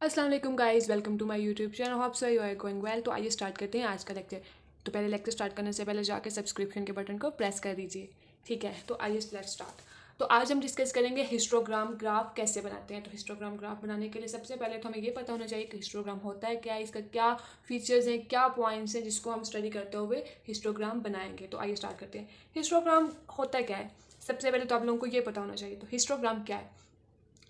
अस्सलाम वालेकुम guys, welcome to my YouTube channel. Hope so you are going well. तो आइए स्टार्ट करते हैं आज का लेक्चर। तो पहले लेक्चर स्टार्ट करने से पहले जाके सब्सक्रिप्शन के बटन को प्रेस कर दीजिए। ठीक है, तो आइए लेट्स स्टार्ट। तो आज हम डिस्कस करेंगे हिस्टोग्राम ग्राफ कैसे बनाते हैं। तो हिस्टोग्राम ग्राफ बनाने के लिए सबसे पहले तो हमें ये पता होना चाहिए कि हिस्टोग्राम होता है क्या, इसका क्या फीचर्स हैं, क्या पॉइंट्स हैं जिसको हम स्टडी करते हुए हिस्टोग्राम बनाएंगे। तो आइए स्टार्ट करते हैं। हिस्टोग्राम होता क्या है, सबसे पहले तो आप लोगों को ये पता होना चाहिए। तो हिस्टोग्राम क्या है?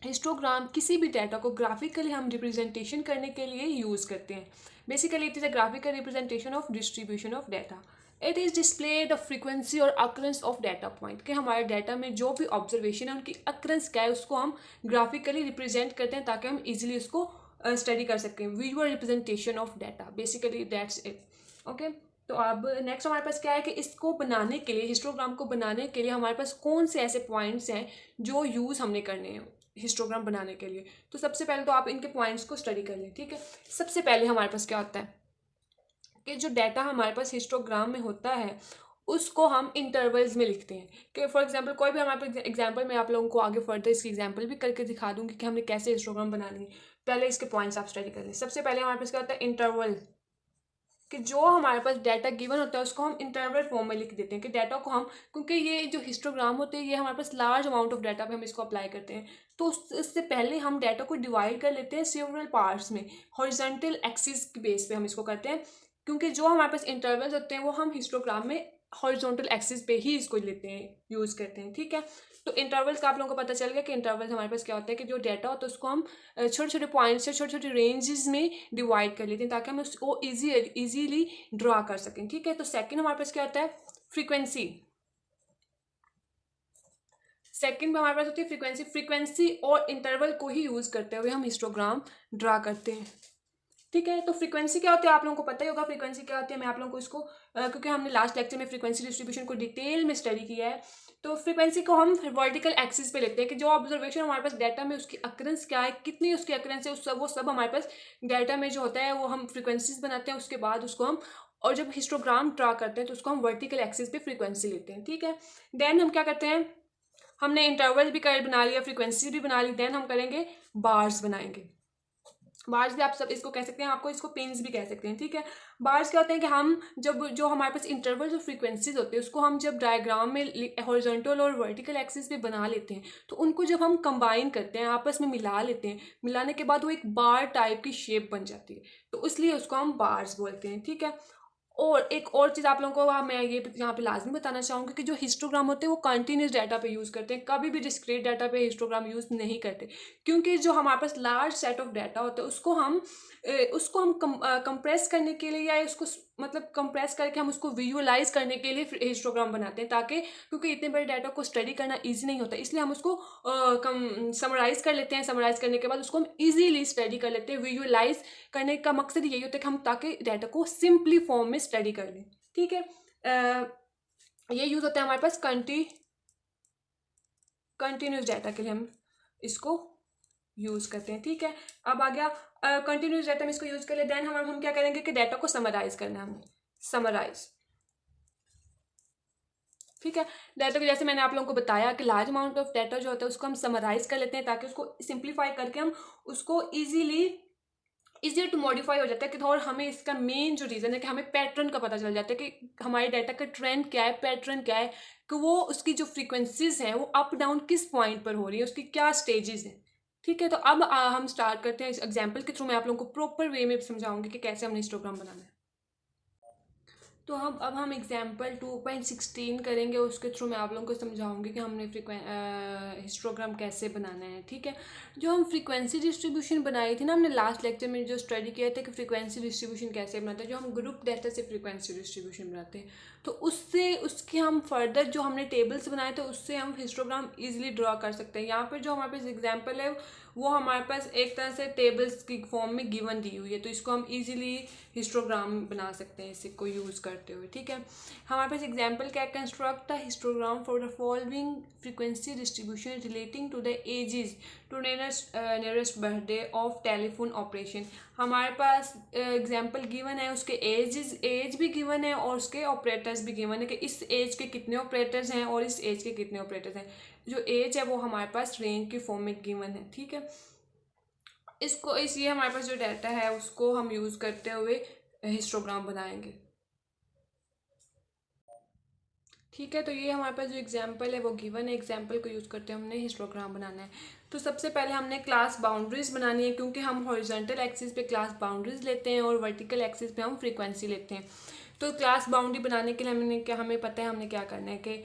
हिस्टोग्राम किसी भी डाटा को ग्राफिकली हम रिप्रेजेंटेशन करने के लिए यूज़ करते हैं। Basically it is a graphical representation of distribution of data. It is display the frequency और अक्रेंस ऑफ डाटा पॉइंट, कि हमारे डाटा में जो भी ऑब्जर्वेशन है उनकी अक्रेंस क्या है उसको हम ग्राफिकली रिप्रेजेंट करते हैं ताकि हम इजीली उसको स्टडी कर सकें। Visual representation of data, basically that's it. Okay, तो अब नेक्स्ट हमारे पास क्या है कि इसको बनाने के लिए, हिस्टोग्राम को बनाने के लिए हमारे पास कौन से ऐसे पॉइंट्स हैं जो यूज़ हमने करने हैं हिस्टोग्राम बनाने के लिए। तो सबसे पहले तो आप इनके पॉइंट्स को स्टडी कर लें। ठीक है, सबसे पहले हमारे पास क्या होता है कि जो डाटा हमारे पास हिस्टोग्राम में होता है उसको हम इंटरवल्स में लिखते हैं। कि फॉर एग्जांपल कोई भी हमारे पास एग्जांपल मैं आप लोगों को आगे फर्दर इसकी एग्जांपल भी करके दिखा दूंगी कि हमने कैसे हिस्टोग्राम बनानी है। पहले इसके पॉइंट्स आप स्टडी कर लें। सबसे पहले हमारे पास क्या होता है, इंटरवल। कि जो हमारे पास डाटा गिवन होता है उसको हम इंटरवल फॉर्म में लिख देते हैं। कि डाटा को हम, क्योंकि ये जो हिस्टोग्राम होते हैं ये हमारे पास लार्ज अमाउंट ऑफ डाटा पे हम इसको अप्लाई करते हैं, तो इससे पहले हम डाटा को डिवाइड कर लेते हैं सेवरल पार्ट्स में। हॉरिजॉन्टल एक्सिस के बेस पे हम इसको करते हैं, क्योंकि जो हमारे पास इंटरवल्स होते हैं वो हम हिस्टोग्राम में हॉरिजॉन्टल एक्सिस पे ही इसको लेते हैं, यूज़ करते हैं। ठीक है, तो इंटरवल्स का आप लोगों को पता चल गया कि इंटरवल्स हमारे पास क्या होता है कि जो डाटा होता है उसको हम छोटे छोटे पॉइंट्स से छोटे छोटे रेंजेस में डिवाइड कर लेते हैं ताकि हम उसको इजीली ड्रा कर सकें। ठीक है, तो सेकंड हमारे पास क्या होता है, फ्रीक्वेंसी। सेकंड में हमारे पास होती है फ्रीक्वेंसी। फ्रीक्वेंसी और इंटरवल को ही यूज करते हुए हम हिस्टोग्राम ड्रा करते हैं। ठीक है, तो फ्रीक्वेंसी क्या होती है आप लोगों को पता ही होगा। फ्रीक्वेंसी क्या होती है, मैं आप लोगों को इसको क्योंकि हमने लास्ट लेक्चर में फ्रीक्वेंसी डिस्ट्रीब्यूशन को डिटेल में स्टडी किया है। तो फ्रीक्वेंसी को हम वर्टिकल एक्सिस पे लेते हैं कि जो ऑब्जर्वेशन हमारे पास डाटा में उसकी अक्रेंस क्या है, कितनी उसकी अक्रेंस है, वो सब हमारे पास डाटा में जो होता है वो हम फ्रीक्वेंसीज बनाते हैं। उसके बाद उसको हम, और जब हिस्टोग्राम ड्रा करते हैं तो उसको हम वर्टिकल एक्सिस पे फ्रीक्वेंसी लेते हैं। ठीक है, देन हम क्या करते हैं, हमने इंटरवल भी कर बना लिया, फ्रीक्वेंसी भी बना ली, देन हम करेंगे बार्स बनाएंगे। बार्स भी आप सब इसको कह सकते हैं, आपको इसको पिन्स भी कह सकते हैं। ठीक है, बार्स क्या होते हैं कि हम जब जो हमारे पास इंटरवल जो फ्रीक्वेंसीज होते हैं उसको हम जब डायग्राम में हॉरिजॉन्टल और वर्टिकल एक्सिस पे बना लेते हैं तो उनको जब हम कंबाइन करते हैं, आपस में मिला लेते हैं, मिलाने के बाद वो एक बार टाइप की शेप बन जाती है, तो इसलिए उसको हम बार्स बोलते हैं। ठीक है, और एक और चीज़ आप लोगों को मैं ये यहाँ पे लाजमी बताना चाहूँगी कि जो हिस्टोग्राम होते हैं वो कंटिन्यूस डाटा पे यूज़ करते हैं, कभी भी डिस्क्रीट डाटा पे हिस्टोग्राम यूज़ नहीं करते। क्योंकि जो हमारे पास लार्ज सेट ऑफ डाटा होता है उसको हम कंप्रेस करने के लिए, या उसको मतलब कंप्रेस करके हम उसको विजुअलाइज करने के लिए हिस्टोग्राम बनाते हैं, ताकि क्योंकि इतने बड़े डाटा को स्टडी करना ईजी नहीं होता, इसलिए हम उसको समराइज कर लेते हैं। समराइज करने के बाद उसको हम ईजीली स्टडी कर लेते हैं। विजुअलाइज करने का मकसद यही होता है कि हम ताकि डाटा को सिंपली फॉर्म में स्टडी कर लें। ठीक है, ये यूज होता है हमारे पास कंटिन्यूस डाटा के लिए, हम इसको यूज करते हैं। ठीक है, अब आ गया कंटिन्यूस डाटा में इसको यूज कर ले, देन हम क्या करेंगे कि डाटा को समराइज करना है हमें, समराइज। ठीक है, डाटा को जैसे मैंने आप लोगों को बताया कि लार्ज अमाउंट ऑफ डाटा जो होता है उसको हम समराइज कर लेते हैं ताकि उसको सिंप्लीफाई करके हम उसको इजी टू मॉडिफाई हो जाता है। कि और हमें इसका मेन जो रीज़न है कि हमें पैटर्न का पता चल जाता है कि हमारे डाटा का ट्रेंड क्या है, पैटर्न क्या है, कि वो उसकी जो फ्रीक्वेंसीज हैं वो अप डाउन किस पॉइंट पर हो रही है, उसकी क्या स्टेजेस हैं। ठीक है, तो अब हम स्टार्ट करते हैं। इस एग्जाम्पल के थ्रू मैं आप लोगों को प्रॉपर वे में समझाऊंगी कि कैसे हमने हिस्टोग्राम बनाना है। तो अब हम एग्जाम्पल 2.16 करेंगे, उसके थ्रू मैं आप लोगों को समझाऊंगी कि हमने हिस्टोग्राम कैसे बनाना है। ठीक है, जो हम फ्रीक्वेंसी डिस्ट्रीब्यूशन बनाई थी ना हमने लास्ट लेक्चर में, जो स्टडी किया था कि फ्रीक्वेंसी डिस्ट्रीब्यूशन कैसे बनाते हैं, जो हम ग्रुप डाटा से फ्रीक्वेंसी डिस्ट्रीब्यूशन बनाते हैं, तो उससे उसके हम फर्दर जो हमने टेबल्स बनाए थे उससे हम हिस्टोग्राम इजीली ड्रा कर सकते हैं। यहाँ पर जो हमारे पास एग्जाम्पल है वो हमारे पास एक तरह से टेबल्स की फॉर्म में गिवन दी हुई है, तो इसको हम इजीली हिस्टोग्राम बना सकते हैं इसको यूज़ करते हुए। ठीक है, हमारे पास एग्जाम्पल क्या, construct a histogram for the following frequency distribution relating to the ages to nearest birthday of telephone operation. हमारे पास एग्जाम्पल गिवन है, उसके एज भी गिवन है और उसके ऑपरेटर्स भी गिवन है कि इस एज के कितने ऑपरेटर्स हैं और इस एज के कितने ऑपरेटर्स हैं। जो एज है वो हमारे पास रेंज की फॉर्म में गिवन है। ठीक है, इसको ये हमारे पास जो डाटा है उसको हम यूज़ करते हुए हिस्टोग्राम बनाएंगे। ठीक है, तो ये हमारे पास जो एग्जांपल है वो गिवन है, एग्जांपल को यूज़ करते हमने हिस्टोग्राम बनाना है। तो सबसे पहले हमने क्लास बाउंड्रीज बनानी है, क्योंकि हम हॉरिजॉन्टल एक्सिस पे क्लास बाउंड्रीज लेते हैं और वर्टिकल एक्सिस पे हम फ्रीक्वेंसी लेते हैं। तो क्लास बाउंड्री बनाने के लिए हमें पता है हमने क्या करना है कि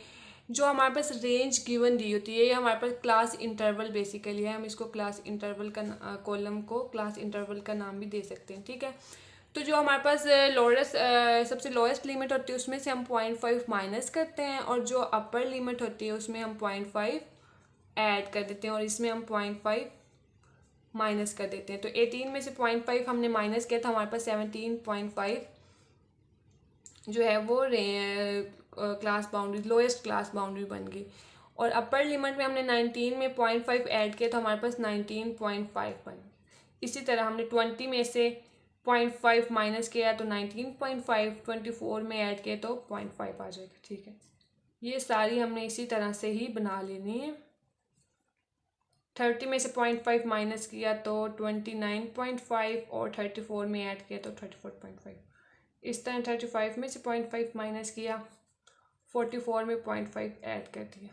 जो हमारे पास रेंज गिवन दी होती है, ये हमारे पास क्लास इंटरवल बेसिकली है। हम इसको क्लास इंटरवल का कॉलम को क्लास इंटरवल का नाम भी दे सकते हैं। ठीक है, तो जो हमारे पास लोएस्ट सबसे लोएस्ट लिमिट होती है उसमें से हम 0.5 माइनस करते हैं, और जो अपर लिमिट होती है उसमें हम 0.5 ऐड कर देते हैं, और इसमें हम 0.5 माइनस कर देते हैं। तो 18 में से 0.5 हमने माइनस किया था, हमारे पास 17.5 जो है वो class boundary lowest class boundary बन गई। और अपर लिमिट में हमने 19 में 0.5 ऐड किया तो हमारे पास 19.5 बन गई। इसी तरह हमने 20 में से 0.5 माइनस किया तो 19.5, 24 में ऐड किया तो 0.5 आ जाएगा। ठीक है, ये सारी हमने इसी तरह से ही बना लेनी है। 30 में से 0.5 माइनस किया तो 29.5, और 34 में ऐड किया तो 34.5। इस तरह 35 में से 0.5 माइनस किया, 44 में 0.5 ऐड कर दिया,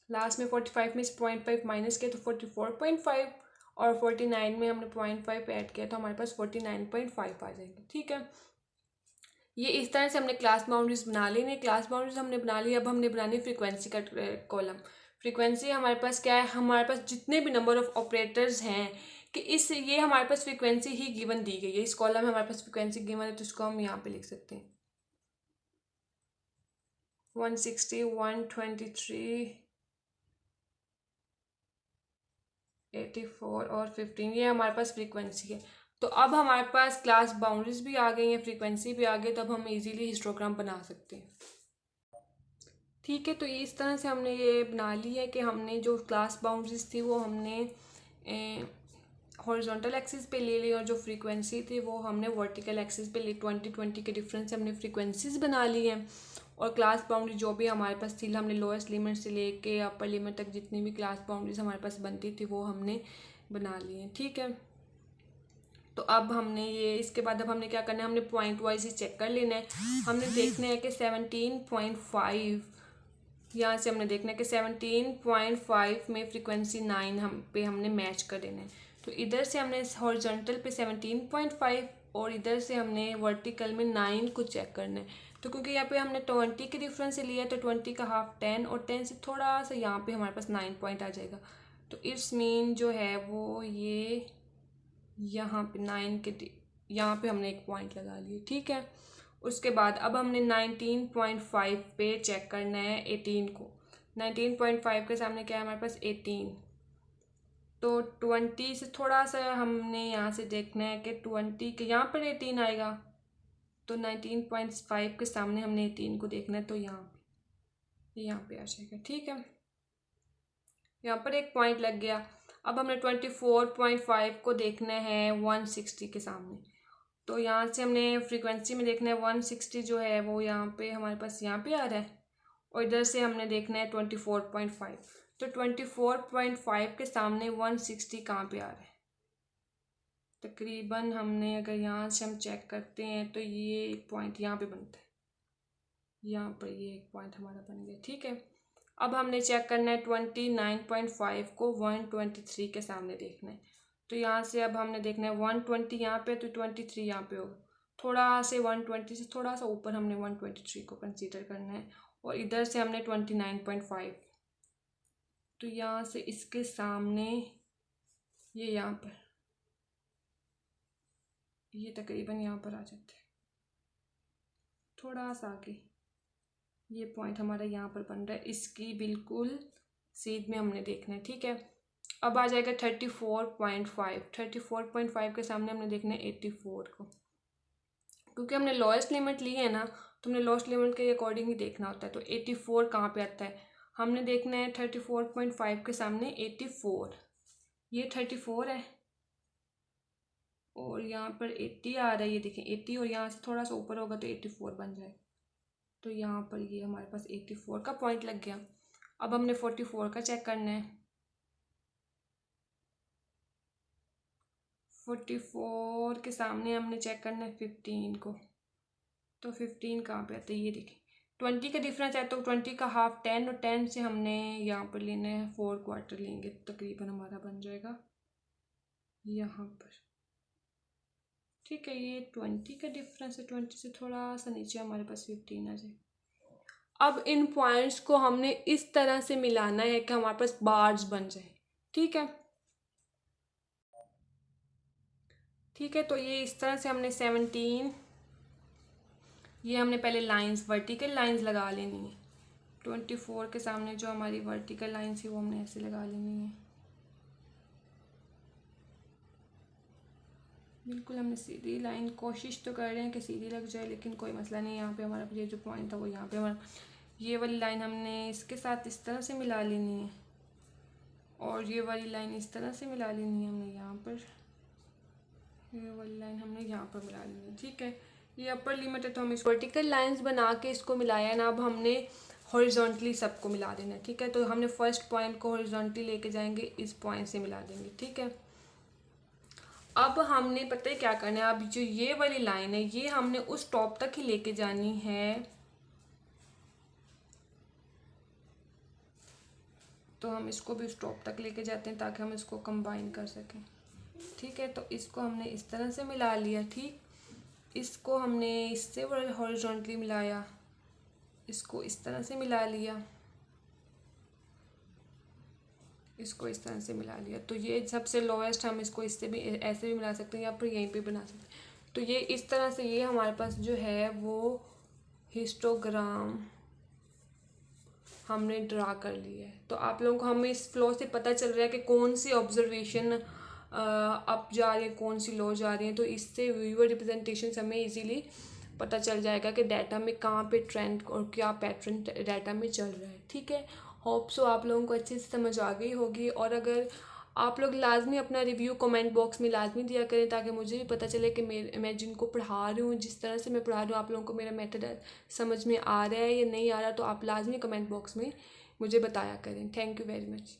लास्ट में 45 में से 0.5 माइनस किया तो 44.5, और 49 में हमने 0.5 ऐड किया तो हमारे पास 49.5 आ जाएंगे। ठीक है, ये इस तरह से हमने क्लास बाउंड्रीज बना ली। नहीं, क्लास बाउंड्रीज हमने बना ली, अब हमने बनानी फ्रीक्वेंसी का कॉलम। फ्रीक्वेंसी हमारे पास क्या है, हमारे पास जितने भी नंबर ऑफ ऑपरेटर्स हैं कि ये हमारे पास फ्रीक्वेंसी ही गिवन दी गई है। इस कॉलम में हमारे पास फ्रीक्वेंसी गिवन है, तो इसको हम यहाँ पे लिख सकते हैं 160, 123, 84 और 15, ये हमारे पास फ्रीक्वेंसी है। तो अब हमारे पास क्लास बाउंड्रीज भी आ गई हैं, फ्रीक्वेंसी भी आ गई, तो अब हम इजीली हिस्टोग्राम बना सकते हैं। ठीक है, तो इस तरह से हमने ये बना ली है कि हमने जो क्लास बाउंड्रीज थी वो हमने हॉरिजॉन्टल एक्सिस पे ले ली, और जो फ्रीक्वेंसी थी वो हमने वर्टिकल एक्सिस पे ली। 20 के डिफरेंस से हमने फ्रीक्वेंसीज बना ली हैं, और क्लास बाउंड्री जो भी हमारे पास थी हमने लोएस्ट लिमिट से लेके अपर लिमिट तक जितनी भी क्लास बाउंड्रीज हमारे पास बनती थी वो हमने बना ली हैं। ठीक है, तो अब हमने ये इसके बाद अब हमने क्या करना है, हमने पॉइंट वाइज ही चेक कर लेना है। हमने देखना है कि 17.5, यहाँ से हमने देखना है कि 17.5 में फ्रीक्वेंसी 9 हमने मैच कर देना है। तो इधर से हमने हॉरिजॉन्टल पे 17.5 और इधर से हमने वर्टिकल में 9 को चेक करना है। तो क्योंकि यहाँ पे हमने 20 के डिफरेंस से लिया, तो 20 का हाफ 10, और 10 से थोड़ा सा यहाँ पे हमारे पास 9 पॉइंट आ जाएगा। तो इट्स मीन जो है वो ये यहाँ पे 9 के यहाँ पे हमने एक पॉइंट लगा लिया। ठीक है, उसके बाद अब हमने 19.5 पे चेक करना है 18 को। 19.5 के सामने क्या है हमारे पास 18, तो 20 से थोड़ा सा हमने यहाँ से देखना है कि 20 के यहाँ पर 18 आएगा, तो 19.5 के सामने हमने 18 को देखना है, तो यहाँ पे आ जाएगा। ठीक है, यहाँ पर एक पॉइंट लग गया। अब हमने 24.5 को देखना है 160 के सामने, तो यहाँ से हमने फ्रीक्वेंसी में देखना है 160 जो है वो यहाँ पे हमारे पास यहाँ पे आ रहा है, और इधर से हमने देखना है 24.5। तो 24.5 के सामने 160 कहाँ पे आ रहा है, तकरीबन हमने अगर यहाँ से हम चेक करते हैं तो ये एक पॉइंट यहाँ पे बनता है, यहाँ पर ये एक पॉइंट हमारा बन गया। ठीक है, अब हमने चेक करना है 29.5 को 123 के सामने देखना है, तो यहाँ से अब हमने देखना है 120 यहाँ पे, तो 23 यहाँ पे होगा, थोड़ा से 120 से थोड़ा सा ऊपर हमने 123 को कंसीडर करना है, और इधर से हमने 29.5, तो यहाँ से इसके सामने ये यहाँ पर ये तकरीबन यहाँ पर आ जाते हैं, थोड़ा सा आगे ये पॉइंट हमारा यहाँ पर बन रहा है, इसकी बिल्कुल सीध में हमने देखना है। ठीक है, अब आ जाएगा 34.5। 34.5 के सामने हमने देखना है 84 को, क्योंकि हमने लोएस्ट लिमिट ली है ना, तो हमने लोएस्ट लिमिट के अकॉर्डिंग ही देखना होता है। तो 84 कहाँ पे आता है, हमने देखना है 34.5 के सामने 84, ये 34 है, और यहाँ पर 80 आ रहा है, ये देखें 80, और यहाँ से थोड़ा सा ऊपर होगा तो 84 बन जाएगा। तो यहाँ पर ये हमारे पास 84 का पॉइंट लग गया। अब हमने 44 का चेक करना है, 44 के सामने हमने चेक करना है 15 को, तो 15 कहाँ पे आता है, ये देखिए 20 का डिफरेंस है, तो 20 का हाफ 10, और 10 से हमने यहाँ पर लेना है 4 क्वार्टर लेंगे, तकरीबन हमारा बन जाएगा यहाँ पर। ठीक है, ये 20 का डिफरेंस है, 20 से थोड़ा सा नीचे हमारे पास 15 आ जाए। अब इन पॉइंट्स को हमने इस तरह से मिलाना है कि हमारे पास बार्स बन जाए। ठीक है, ठीक है, तो ये इस तरह से हमने 17, ये हमने पहले लाइंस, वर्टिकल लाइंस लगा लेनी है। 24 के सामने जो हमारी वर्टिकल लाइन थी वो हमने ऐसे लगा लेनी है, बिल्कुल हमने सीधी लाइन, कोशिश तो कर रहे हैं कि सीधी लग जाए, लेकिन कोई मसला नहीं। यहाँ पे हमारा ये जो पॉइंट था वो यहाँ पे हमारा, ये वाली लाइन हमने इसके साथ इस तरह से मिला लेनी है, और ये वाली लाइन इस तरह से मिला लेनी है हमने यहाँ पर, ये वाली लाइन हमने यहाँ पर मिला लेनी है। ठीक है, ये अपर लिमिट है, तो हम इस वर्टिकल लाइंस बना के इसको मिलाया ना, अब हमने हॉरिजॉन्टली सबको मिला देना है। ठीक है, तो हमने फर्स्ट पॉइंट को हॉरिजॉन्टली लेके जाएंगे, इस पॉइंट से मिला देंगे। ठीक है, अब हमने पता है क्या करना है, अब जो ये वाली लाइन है ये हमने उस टॉप तक ही लेके जानी है, तो हम इसको भी उस टॉप तक लेके जाते हैं ताकि हम इसको कंबाइन कर सकें। ठीक है, तो इसको हमने इस तरह से मिला लिया। ठीक, इसको हमने इससे हॉरिजॉन्टली मिलाया, इसको इस तरह से मिला लिया, इसको इस तरह से मिला लिया, तो ये सबसे लोएस्ट, हम इसको इससे भी ऐसे भी मिला सकते हैं या फिर यहीं पे बना सकते हैं। तो ये इस तरह से ये हमारे पास जो है वो हिस्टोग्राम हमने ड्रा कर लिया है। तो आप लोगों को हमें इस फ्लो से पता चल रहा है कि कौन सी ऑब्जर्वेशन अप जा रही है, कौन सी लो जा रही है, तो इससे व्यूअर रिप्रेजेंटेशन हमें इजीली पता चल जाएगा कि डाटा में कहाँ पे ट्रेंड और क्या पैटर्न डाटा में चल रहा है। ठीक है, होप सो आप लोगों को अच्छे से समझ आ गई होगी, और अगर आप लोग लाजमी अपना रिव्यू कमेंट बॉक्स में लाजमी दिया करें ताकि मुझे भी पता चले कि मैं जिनको पढ़ा रही हूँ, जिस तरह से मैं पढ़ा रही हूँ, आप लोगों को मेरा मेथड समझ में आ रहा है या नहीं आ रहा, तो आप लाजमी कमेंट बॉक्स में मुझे बताया करें। Thank you very much.